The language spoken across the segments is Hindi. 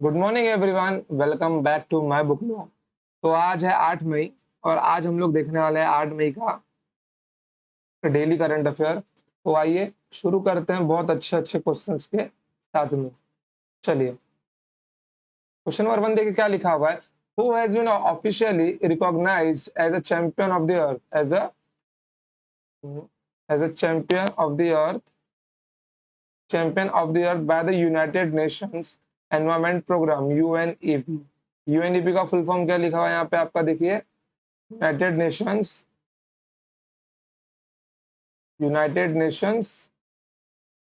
Good morning everyone, welcome back to my book log. तो आज है 8 मई और आज हम लोग देखने वाले हैं 8 मई का डेली करंट अफेयर। तो आइए शुरू करते हैं बहुत अच्छे-अच्छे क्वेश्चंस के साथ में। चलिए, क्वेश्चन नंबर 1 देखिए क्या लिखा हुआ है। Who has been officially recognised as a champion of the earth as a champion of the earth by the United Nations Environment Programme UNEP. UNEP का फुल फॉर्म क्या लिखा हुआ है यहाँ पे आपका देखिए, यूनाइटेड नेशंस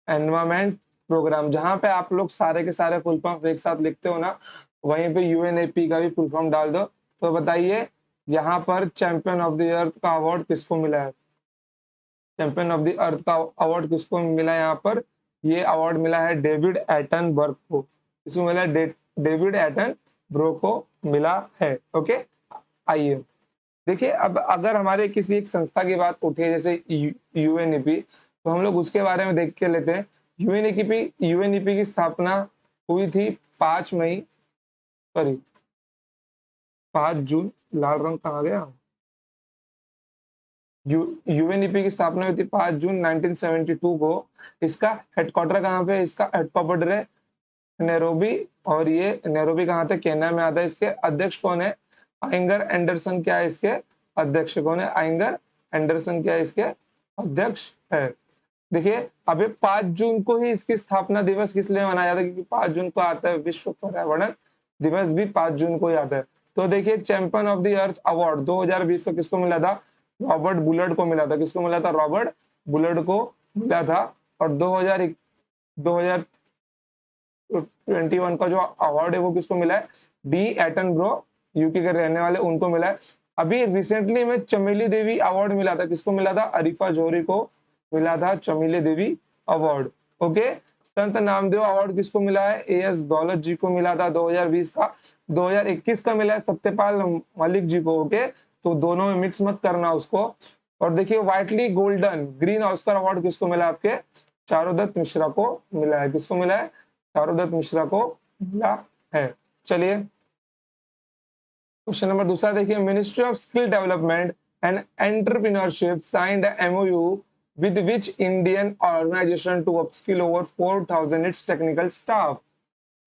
एनवायरनमेंट प्रोग्राम। जहां पे आप लोग सारे के सारे फुल फॉर्म एक साथ लिखते हो ना, वहीं पे यूएनएपी का भी फुल फॉर्म डाल दो। तो बताइए यहाँ पर चैंपियन ऑफ द अर्थ का अवार्ड किसको मिला है? चैंपियन ऑफ द अर्थ का अवार्ड किसको मिला है यहाँ पर? ये अवार्ड मिला है डेविड एटनबर्ग को। किसको मिला है? डेविड एटनबर्ग को मिला है। ओके, आइए देखिए, अब अगर हमारे किसी एक संस्था की बात उठी है जैसे यूएनईपी, तो हम लोग उसके बारे में देख के लेते हैं। यूएनईपी की स्थापना हुई थी 5 मई, सॉरी 5 जून, लाल रंग कहाँ गया? यूएनईपी की स्थापना हुई थी 5 जून 1972 को। इसका हेडक्वार्टर कहाँ पे? इसका हेडक्वार्टर है नैरोबी, और ये नैरोबी कहाँ थे? केन्या में आता है। इसके अध्यक्ष कौन है? आइंगर एंडरसन। क्या है इसके अध्यक्ष? कौन है? आइंगर एंडरसन क्या है इसके अध्यक्ष है। देखिए, अभी 5 जून को ही इसकी स्थापना दिवस किस लिए मनाया जाता है? क्योंकि 5 जून को आता है विश्व पर्यावरण दिवस, भी 5 जून को ही आता है। तो देखिए, champion of the earth award 2020 को किसको मिला था? रॉबर्ट बुलर्ड को मिला था। किसको मिला था? रॉबर्ट बुलर्ड को मिला था। और 2021 का जो अवार्ड है वो किसको मिला है? डी एटनब्रो, यूके के रहने वाले, उनको मिला है। अभी रिसेंटली में चमेली देवी अवार्ड मिला था। किसको मिला था? अरीफा जोहरी को मिला था चमेली देवी अवार्ड। ओके, संत नामदेव अवार्ड किसको मिला है? एएस दौलत जी को मिला था 2020 का। 2021 का मिला है सत्यपाल मलिक जी को। ओके, तो दोनों में मिक्स मत करना उसको। और देखिए, व्हाइटली गोल्डन ग्रीन ऑस्कर अवार्ड किसको मिला? आपके चारुदत्त मिश्रा को मिला है। किसको मिला है? चारुदत्त मिश्रा को मिला है। चलिए, क्वेश्चन नंबर दूसरा देखिए, ministry of skill development and entrepreneurship signed MOU with which Indian organisation to upskill over 4000 its technical staff.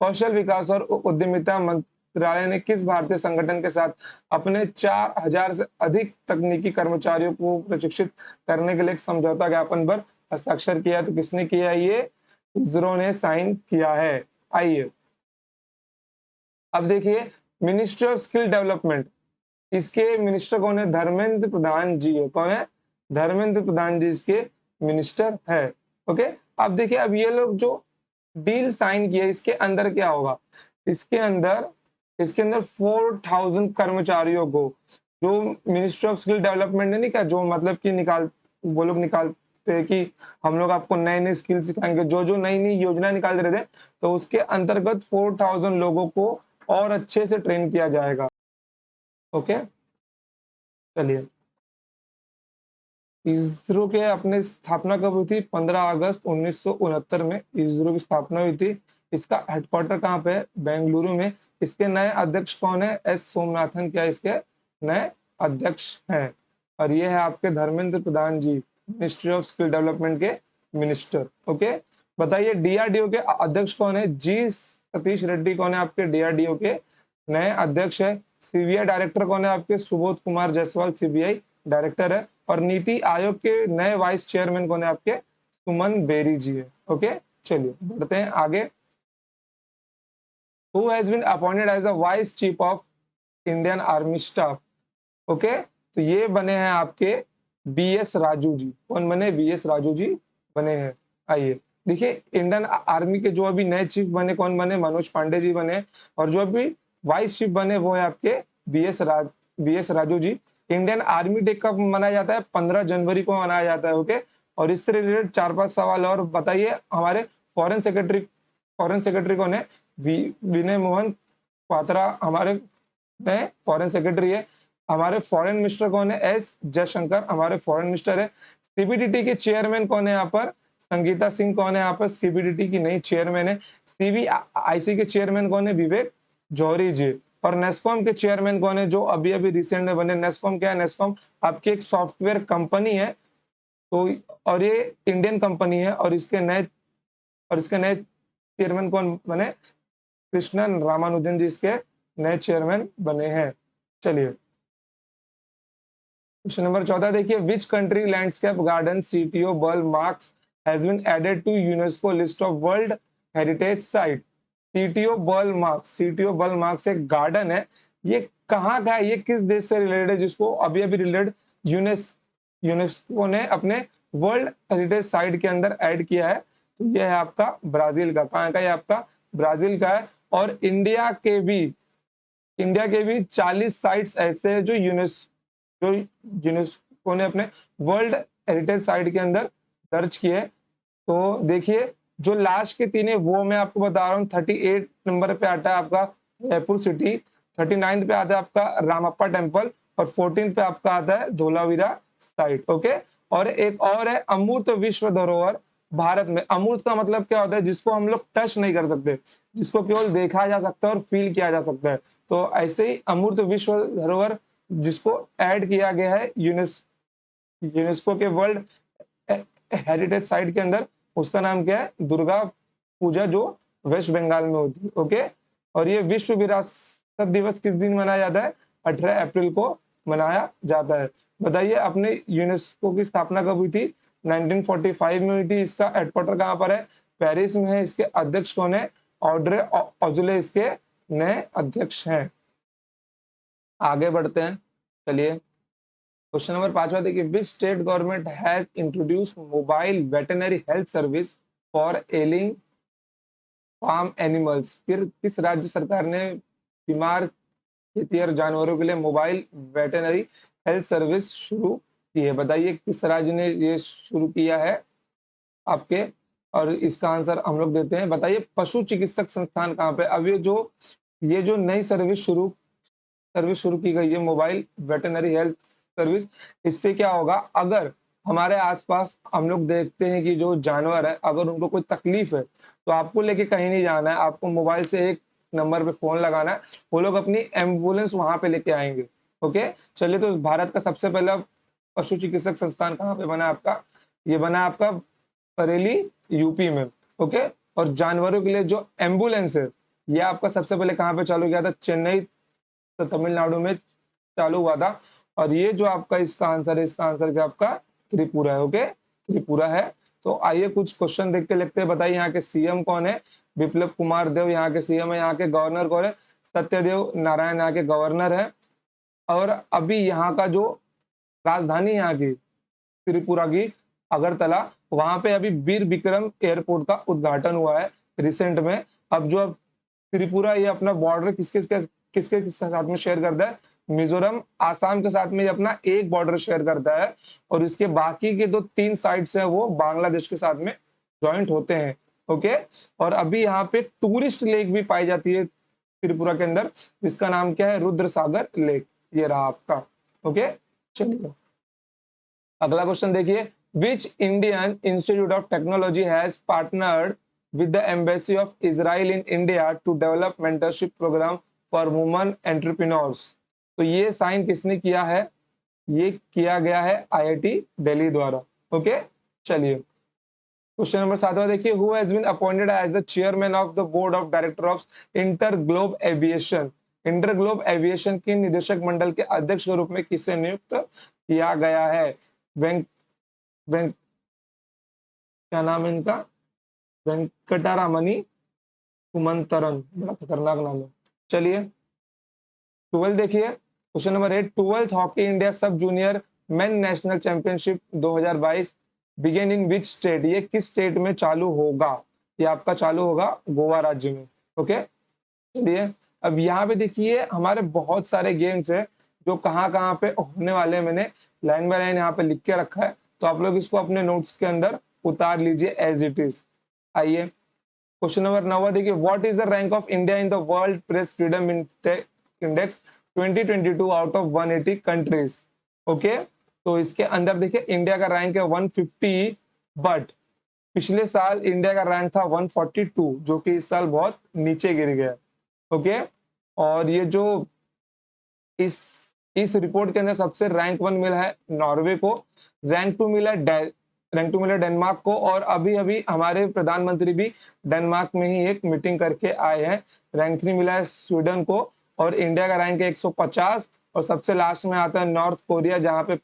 कौशल विकास और उद्यमिता मंत्रालय ने किस भारतीय संगठन के साथ अपने 4000 से अधिक तकनीकी कर्मचारियों को प्रशिक्षित करने के लिए एक समझौता ज्ञापन पर हस्ताक्षर किया? तो किसने किया? ये इसरो ने साइन किया है। आइए, अब देखिए, मिनिस्ट्री ऑफ स्किल डेवलपमेंट, इसके मिनिस्टर कौन है? धर्मेंद्र प्रधान जी है। कौन है? धर्मेंद्र प्रधान जी इसके मिनिस्टर है। ओके, अब देखिए, अब ये लोग जो डील साइन किए, इसके अंदर क्या होगा? इसके अंदर 4000 कर्मचारियों को, जो मिनिस्ट्री ऑफ स्किल डेवलपमेंट ने नहीं क्या, जो मतलब कि वो लोग निकालते हैं कि हम लोग आपको नए नए स्किल सिखाएंगे, जो जो नई नई योजना निकाल रहे थे, तो उसके अंतर्गत 4000 लोगों को और अच्छे से ट्रेन किया जाएगा। ओके, चलिए, इसरो के अपने स्थापना कब हुई थी? 15 अगस्त 1969 में इसरो की स्थापना हुई थी। इसका हेडक्वार्टर कहाँ पे है? बेंगलुरु में। इसके नए अध्यक्ष कौन है? एस सोमनाथन क्या इसके नए अध्यक्ष हैं। और ये है आपके धर्मेंद्र प्रधान जी, मिनिस्ट्री ऑफ स्किल डेवलपमेंट के मिनिस्टर। ओके, बताइए डीआरडीओ के अध्यक्ष कौन है? जी सतीश रेड्डी कौन है आपके डीआरडीओ के नए अध्यक्ष है। सीबीआई डायरेक्टर कौन है आपके? सुबोध कुमार जायसवाल सीबीआई डायरेक्टर है। और नीति आयोग के नए वाइस चेयरमैन कौन है आपके? सुमन बेरी जी है। ओके, चलिए बढ़ते हैं आगे। Who has been appointed as a vice chief of Indian army staff? Okay, तो ये बने हैं आपके बीएस राजू जी। कौन बने? बीएस राजू जी बने हैं। आइए देखिए, इंडियन आर्मी के जो अभी नए चीफ बने, कौन बने? मनोज पांडे जी बने। और जो अभी वाइस चीफ बने वो है आपके BS Raju ji. Indian army day कब मनाया जाता है? 15 जनवरी को मनाया जाता है। ओके, और इससे रिलेटेड 4-5 सवाल और बताइए। हमारे फॉरेन सेक्रेटरी कौन है? विनय मोहन क्वात्रा हमारे नए फॉरेन सेक्रेटरी है। हमारे फॉरेन मिनिस्टर कौन है? एस जयशंकर हमारे फॉरेन मिनिस्टर है। सीबीडीटी के चेयरमैन कौन है यहाँ पर? संगीता सिंह कौन है यहाँ पर? सीबीडीटी की नई चेयरमैन है। सीबीआईसी के चेयरमैन कौन है? विवेक जौहरी जी। और नेस्कॉम के चेयरमैन कौन है? जो अभी अभी रिसेंट में बने। नेस्कॉम क्या है? नेस्कॉम आपकी एक सॉफ्टवेयर कंपनी है, तो और ये इंडियन कंपनी है, और इसके नए चेयरमैन कौन बने? कृष्णन रामानुजन जी इसके नए चेयरमैन बने हैं। चलिए क्वेश्चन नंबर 14 देखिए, which country landscape garden Sitio Burle Marx has been added to UNESCO list of world heritage site? Sitio Burle Marx एक गार्डन है, ये कहाँ का है? ये किस देश से रिलेटेड है, जिसको अभी अभी रिलेटेड यूनेस्को ने अपने वर्ल्ड हेरिटेज साइट के अंदर ऐड किया है? तो ये है आपका ब्राजील का। कहाँ का? ये आपका ब्राजील का है। और इंडिया के भी 40 साइट्स ऐसे हैं जो यूनेस्को ने अपने वर्ल्ड हेरिटेज साइट के अंदर दर्ज किए। तो देखिए, जो लास्ट के 3 है वो मैं आपको बता रहा हूँ। 38 नंबर पे आता है आपका जयपुर सिटी, 39 पे आता है आपका रामप्पा टेम्पल, और 14 पे आपका आता है धोलावीरा साइट। ओके, और एक और है अमूर्त विश्व धरोहर भारत में। अमूर्त का मतलब क्या होता है? जिसको हम लोग टच नहीं कर सकते, जिसको केवल देखा जा सकता है और फील किया जा सकता है। तो ऐसे ही अमूर्त विश्व धरोहर जिसको ऐड किया गया है यूनेस्को के वर्ल्ड हेरिटेज साइट के अंदर, उसका नाम क्या है? दुर्गा पूजा, जो वेस्ट बंगाल में होती है। ओके, और ये विश्व विरासत दिवस किस दिन मनाया जाता है? 18 अप्रैल को मनाया जाता है। बताइए, अपने यूनेस्को की स्थापना कब हुई थी? 1945 में हुई थी। इसका हेडक्वार्टर कहाँ पर है? पेरिस में है। इसके अध्यक्ष कौन है? ऑड्रे ऑजुले इसके नए अध्यक्ष हैं। आगे बढ़ते हैं। चलिए क्वेश्चन नंबर 5 देखिए, which state government has introduce mobile veterinary health service for ailing farm animals? फिर किस राज्य सरकार ने बीमार खेतीहर जानवरों के लिए मोबाइल वेटरनरी हेल्थ सर्विस शुरू की है? बताइए किस राज्य ने ये शुरू किया है आपके? और इसका आंसर हम लोग देते हैं। बताइए पशु चिकित्सक संस्थान कहाँ पे? अब ये जो नई सर्विस शुरू की गई है, मोबाइल वेटरनरी हेल्थ सर्विस, इससे क्या होगा? अगर हमारे आसपास हम लोग देखते हैं कि जो जानवर है, अगर उनको कोई तकलीफ है, तो आपको लेके कहीं नहीं जाना है, आपको मोबाइल से एक नंबर पे फोन लगाना है, वो लोग अपनी एम्बुलेंस वहां पे लेके आएंगे। ओके, चलिए, तो भारत का सबसे पहला पशु चिकित्सक संस्थान कहाँ पे बना आपका? ये बना आपका बरेली, यूपी में। ओके, और जानवरों के लिए जो एम्बुलेंस है, ये आपका सबसे पहले कहाँ पे चालू किया था? चेन्नई, तो तमिलनाडु में चालू हुआ था। और ये जो आपका इसका आंसर क्या आपका? त्रिपुरा है। ओके, त्रिपुरा है। तो आइए कुछ क्वेश्चन देख के लिखते हैं। बताइए यहाँ के सीएम कौन है? विप्लव कुमार देव यहाँ के सीएम है। यहाँ के गवर्नर कौन है? सत्यदेव नारायण यहाँ के गवर्नर है। और अभी यहाँ का जो राजधानी यहाँ की त्रिपुरा की अगरतला, वहां पे अभी वीर विक्रम एयरपोर्ट का उद्घाटन हुआ है रिसेंट में। अब जो त्रिपुरा ये अपना बॉर्डर किसके साथ में शेयर करता है? मिजोरम, आसाम के साथ में ये अपना एक बॉर्डर शेयर करता है, और इसके बाकी के 3 साइड्स हैं वो बांग्लादेश के साथ में ज्वाइंट होते हैं। ओके, और अभी यहाँ पे टूरिस्ट लेक भी पाई जाती है त्रिपुरा के अंदर, जिसका नाम क्या है? रुद्र सागर लेक। ये रहा आपका। ओके, चलिए अगला क्वेश्चन देखिए, which Indian institute of technology has partnered with the embassy of Israel in India to develop mentorship program for women entrepreneurs? तो ये साइन किसने किया है? ये किया गया है आईआईटी दिल्ली द्वारा। ओके, चलिए क्वेश्चन नंबर 7 देखिए, who has been appointed as the chairman of the board of director of InterGlobe Aviation? InterGlobe Aviation के निदेशक मंडल के अध्यक्ष के रूप में किसे नियुक्त किया गया है? वेंक क्या नाम है इनका? वेंकटरामनी कुमंतरन, बड़ा खतरनाक नाम है। चलिए 12 देखिए, question number 8, 12th hockey India sub junior men national championship 2022 begin in which state? ये किस स्टेट में चालू होगा? ये आपका चालू होगा गोवा राज्य में। ओके, चलिए अब यहाँ पे देखिए हमारे बहुत सारे गेम्स है जो कहाँ कहाँ पे होने वाले हैं। मैंने लाइन बाय लाइन यहाँ पे लिख के रखा है, तो आप लोग इसको अपने नोट्स के अंदर उतार लीजिए एज इट इज। आइए क्वेश्चन नंबर 9 देखिए, what is the rank of India in the world press freedom index 2022 out of 180 countries? Okay, तो इसके अंदर देखिए इंडिया का रैंक है 150, बट पिछले साल इंडिया का रैंक था 142, जो कि इस साल बहुत नीचे गिर गया। ओके, और ये जो इस इस रिपोर्ट के अंदर सबसे रैंक 1 मिला है नॉर्वे को, रैंक 2 मिला डेनमार्क को, और अभी-अभी हमारे प्रधानमंत्री भी डेनमार्क में ही एक मीटिंग करके आए हैं। रैंक 3 मिला है स्वीडन को, और इंडिया का रैंक है 150, और सबसे लास्ट में आता है नॉर्थ कोरिया, जहाँ पे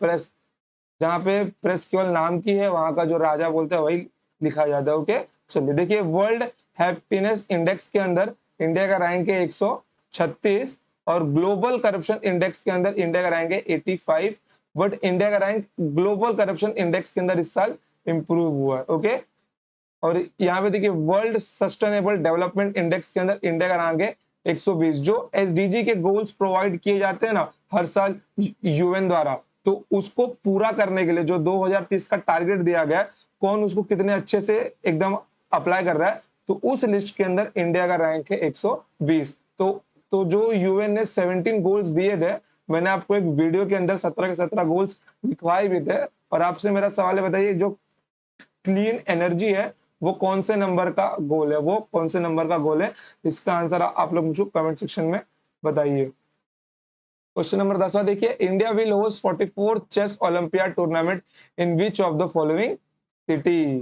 प्रेस केवल नाम की है, वहाँ का जो राजा बोलते हैं वही लिखा जाता है। ओके, चलिए देखिए, वर्ल्ड हैप्पीनेस इंडेक्स के अंदर इंडिया का रैंक है 136, और ग्लोबल करप्शन इंडेक्स के अंदर इंडिया का रैंक है 85, बट इंडिया का रैंक ग्लोबल करप्शन इंडेक्स के अंदर इस साल इंप्रूव हुआ है। ओके, और यहाँ पे देखिए वर्ल्ड सस्टेनेबल डेवलपमेंट इंडेक्स के अंदर इंडिया का रैंक है 120। जो एसडीजी के गोल्स प्रोवाइड किए जाते हैं ना हर साल यूएन द्वारा, तो उसको पूरा करने के लिए जो 2030 का टारगेट दिया गया है, कौन उसको कितने अच्छे से एकदम अप्लाई कर रहा है, तो उस लिस्ट के अंदर इंडिया का रैंक है 120। तो जो यूएन ने 17 गोल्स दिए थे, मैंने आपको एक वीडियो के अंदर 17 के 17 गोल्स लिखवाए भी थे, और आपसे मेरा सवाल है, बताइए जो क्लीन एनर्जी है वो कौन से नंबर का गोल है, वो कौन से नंबर का गोल है? इसका आंसर आप लोग मुझे कमेंट सेक्शन में बताइए। क्वेश्चन नंबर 10वां देखिए, India will host 44th chess olympiad tournament in which of the following city?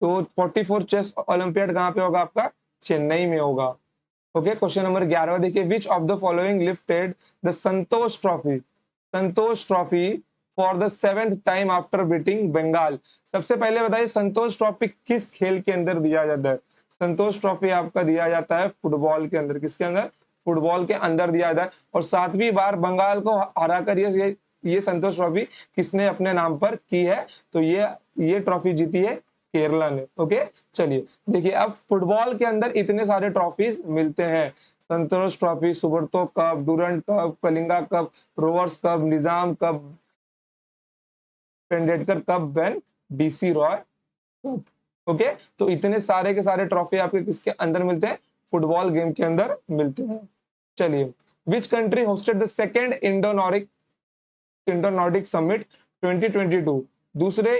तो 44 चेस ओलंपियाड कहाँ पे होगा आपका? चेन्नई में होगा। ओके, क्वेश्चन नंबर 11वां देखिए, which of the following lifted the Santosh trophy for the 7th time after beating Bengal? सबसे पहले बताइए, संतोष ट्रॉफी किस खेल के अंदर दिया जाता है? संतोष ट्रॉफी आपका दिया जाता है फुटबॉल के अंदर। किसके अंदर? फुटबॉल के अंदर दिया जाता है, और 7वीं बार बंगाल को हराकर ये संतोष ट्रॉफी किसने अपने नाम पर की है? तो ये ट्रॉफी जीती है केरला ने। ओके, चलिए देखिए, अब फुटबॉल के अंदर इतने सारे ट्रॉफीज मिलते हैं, Santosh trophy, Subroto cup, Durand cup, Kalinga cup, rovers cup, Nizam cup, Pendetkar cup, बैन डीसी रॉय कप। ओके, तो इतने सारे के सारे ट्रॉफी आपके किसके अंदर मिलते हैं? फुटबॉल गेम के अंदर मिलते हैं। चलिए, which country hosted the second Indo Nordic summit 2022? दूसरे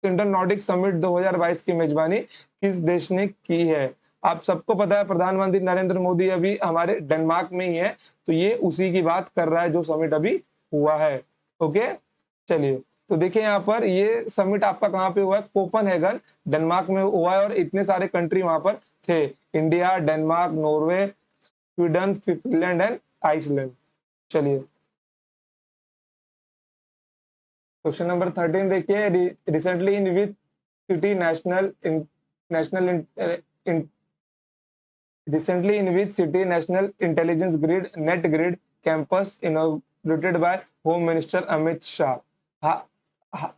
इंडो नॉर्डिक समिट 2022 की मेजबानी किस देश ने की है? आप सबको पता है प्रधानमंत्री नरेंद्र मोदी अभी हमारे डेनमार्क में ही है, तो ये उसी की बात कर रहा है जो समिट अभी हुआ है। ओके, चलिए, तो देखिए यहाँ पर ये समिट आपका कहाँ पे हुआ है? कोपनहेगन, डेनमार्क में हुआ है, और इतने सारे कंट्री वहां पर थे, India, Denmark, Norway, Sweden, Finland and Iceland. चलिए, क्वेश्चन नंबर 13 देखिए, recently in which city national recently in which city national intelligence grid net grid campus inaugurated by home minister Amit Shah? हा, हा,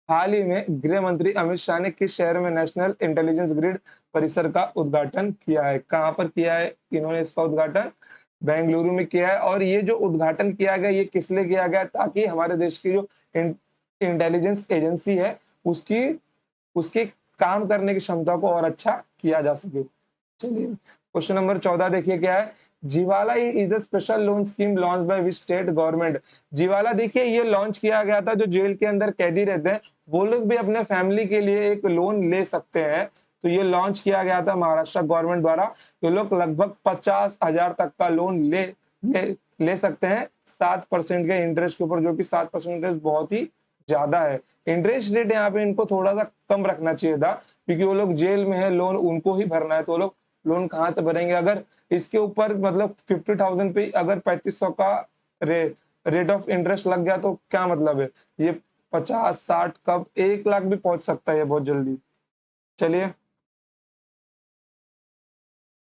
हाल ही में गृह मंत्री अमित शाह ने किस शहर में नेशनल इंटेलिजेंस ग्रिड परिसर का उद्घाटन किया है? कहां पर किया है इन्होंने इसका उद्घाटन? बेंगलुरु में किया है, और ये जो उद्घाटन किया गया ये किस लिए किया गया? ताकि हमारे देश की जो इंटेलिजेंस एजेंसी है उसकी उसके काम करने की क्षमता को और अच्छा किया जा सके। चलिए, क्वेश्चन नंबर 14 देखिए क्या है? जीवाला is a special loan scheme launch by which state government? जीवाला देखिए ये लॉन्च किया गया था, जो जेल के अंदर कैदी रहते हैं वो लोग भी अपने फैमिली के लिए एक लोन ले सकते हैं, तो ये लॉन्च किया गया था महाराष्ट्र गवर्नमेंट द्वारा। ये लोग लगभग 50,000 तक का लोन ले सकते हैं 7% के इंटरेस्ट के ऊपर, जो कि 7% इंटरेस्ट बहुत ही ज्यादा है। इंटरेस्ट रेट यहाँ पे इनको थोड़ा सा कम रखना चाहिए था, क्योंकि वो लोग जेल में है, लोन उनको ही भरना है, तो लोग लोन कहाँ से भरेंगे? अगर इसके ऊपर मतलब 50,000 पे अगर 3500 का रेट ऑफ इंटरेस्ट लग गया तो क्या मतलब है? ये 50-60 कब 1 लाख भी पहुंच सकता है ये बहुत जल्दी। चलिए,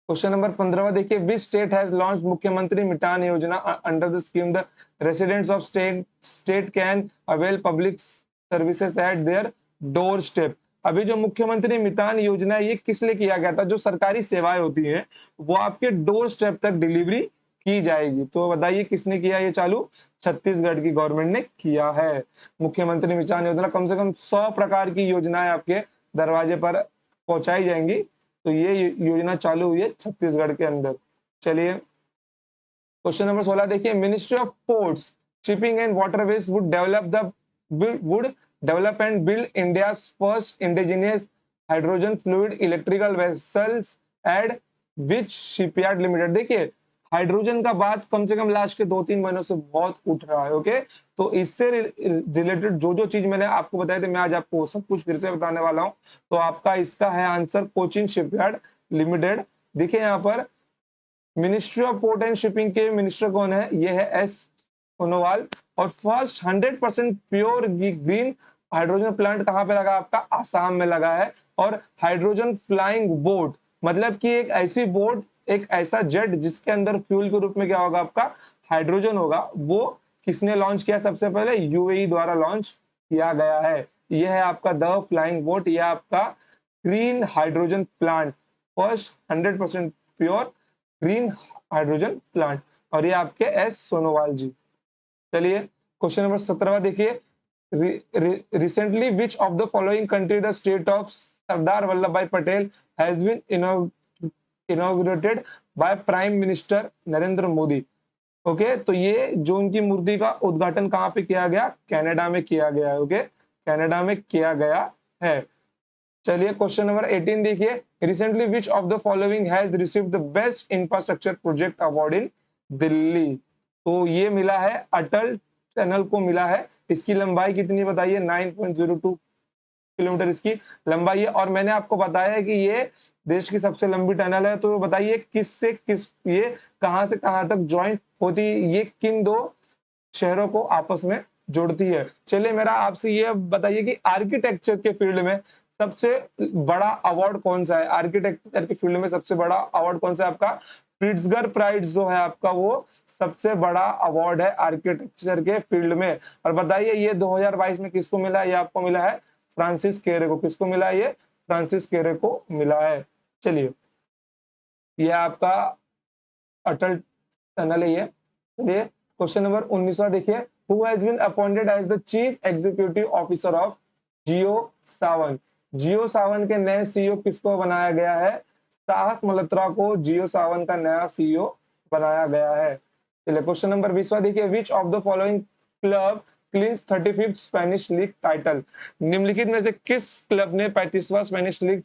क्वेश्चन नंबर 15 देखिए, विच स्टेट हैज लॉन्च मुख्यमंत्री मितान योजना under the scheme the residents of state can avail public services at their door step? अभी जो मुख्यमंत्री मितान योजना है ये किस लिए किया गया था? जो सरकारी सेवाएं होती हैं वो आपके डोर स्टेप तक डिलीवरी की जाएगी, तो बताइए किसने किया ये चालू? छत्तीसगढ़ की गवर्नमेंट ने किया है। मुख्यमंत्री मितान योजना, कम से कम 100 प्रकार की योजनाएं आपके दरवाजे पर पहुंचाई जाएंगी, तो ये योजना चालू हुई है छत्तीसगढ़ के अंदर। चलिए, क्वेश्चन नंबर 16 देखिए, ministry of ports shipping and waterways would develop and build India first indigenous hydrogen fluid electrical vessels eight which shipyard limited. देखिए हाइड्रोजन का बात कम से कम लास्ट के 2-3 महीनों से बहुत उठ रहा है। ओके, तो इससे रिलेटेड जो जो चीज मैंने आपको बताया थे मैं आज आपको सब कुछ फिर से बताने वाला हूं। तो आपका इसका है आंसर कोचिन शिपयार्ड लिमिटेड। देखिए यहाँ पर ministry of port and shipping के मिनिस्टर कौन है, ये है एस सोनोवाल। और first 100% pure green hydrogen plant कहाँ पे लगा आपका, आसाम में लगा है। और हाइड्रोजन फ्लाइंग बोट मतलब कि एक ऐसी बोट, एक ऐसा जेट जिसके अंदर फ्यूल के रूप में क्या होगा आपका, हाइड्रोजन होगा, वो किसने लॉन्च किया सबसे पहले, यूएई द्वारा लॉन्च किया गया है। यह है आपका द फ्लाइंग बोट, यह आपका green hydrogen plant, first 100% pure green hydrogen plant. और ये आपके एस सोनोवाल जी। चलिए क्वेश्चन नंबर 17 देखिए, recently which of the following country the state of Sardar Vallabh Bhai Patel has been inaugurated by prime minister Narendra Modi. Okay, तो ये जो उनकी मूर्ति का उद्घाटन कहाँ पे किया गया, कनाडा में किया गया है। ओके, कनाडा में किया गया है। चलिए क्वेश्चन नंबर 18 देखिए, recently which of the following has received the best infrastructure project award in Delhi. तो ये मिला है अटल टनल को मिला है। इसकी लंबाई कितनी बताइए, 9.02 किलोमीटर इसकी लंबाई है। और मैंने आपको बताया है कि ये देश की सबसे लंबी टनल है। तो बताइए किस से किस, ये कहां से कहां तक ज्वाइंट होती है, ये किन दो शहरों को आपस में जोड़ती है। चलिए मेरा आपसे ये बताइए कि आर्किटेक्चर के फील्ड में सबसे बड़ा अवार्ड कौन सा है, आर्किटेक्चर के फील्ड में सबसे बड़ा अवार्ड कौन सा है आपका, प्रिट्जगर प्राइज जो है आपका, वो सबसे बड़ा अवार्ड है आर्किटेक्चर के फील्ड में। और बताइए ये 2022 में किसको मिला है, ये आपको मिला है फ्रांसिस केरे को। किसको मिला है, ये फ्रांसिस केरे को मिला है। चलिए ये आपका अटल टनल है ये। चलिए क्वेश्चन नंबर 19वां देखिए, who has been appointed as the chief executive officer of Jio Saavn. Jio Saavn के नए सीईओ किसको बनाया गया है, साहस मल्होत्रा को जियो सावन का नया सीईओ बनाया गया है। चलिए क्वेश्चन नंबर 20वां देखिए, which of the following club क्लींस 35th Spanish league title. निम्नलिखित में से किस क्लब ने 35वां स्पेनिश लीग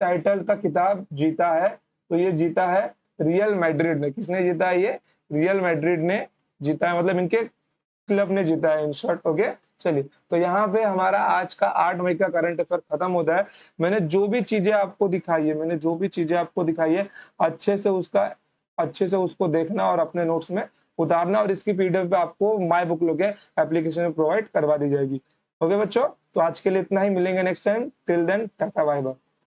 टाइटल का खिताब जीता है। तो ये जीता है रियल मैड्रिड ने। किसने जीता है, ये रियल मैड्रिड ने जीता है, मतलब इनके क्लब ने जीता है इन शॉर्ट। ओके, चलिए तो यहाँ पे हमारा आज का 8 मई का करंट अफेयर खत्म होता है। मैंने जो भी चीजें आपको दिखाई है, अच्छे से उसको देखना और अपने नोट्स में उतारना, और इसकी पीडीएफ पे आपको माई बुक लो के एप्लीकेशन में प्रोवाइड करवा दी जाएगी। ओके बच्चों, तो आज के लिए इतना ही, मिलेंगे next time. Till then tata bye bye.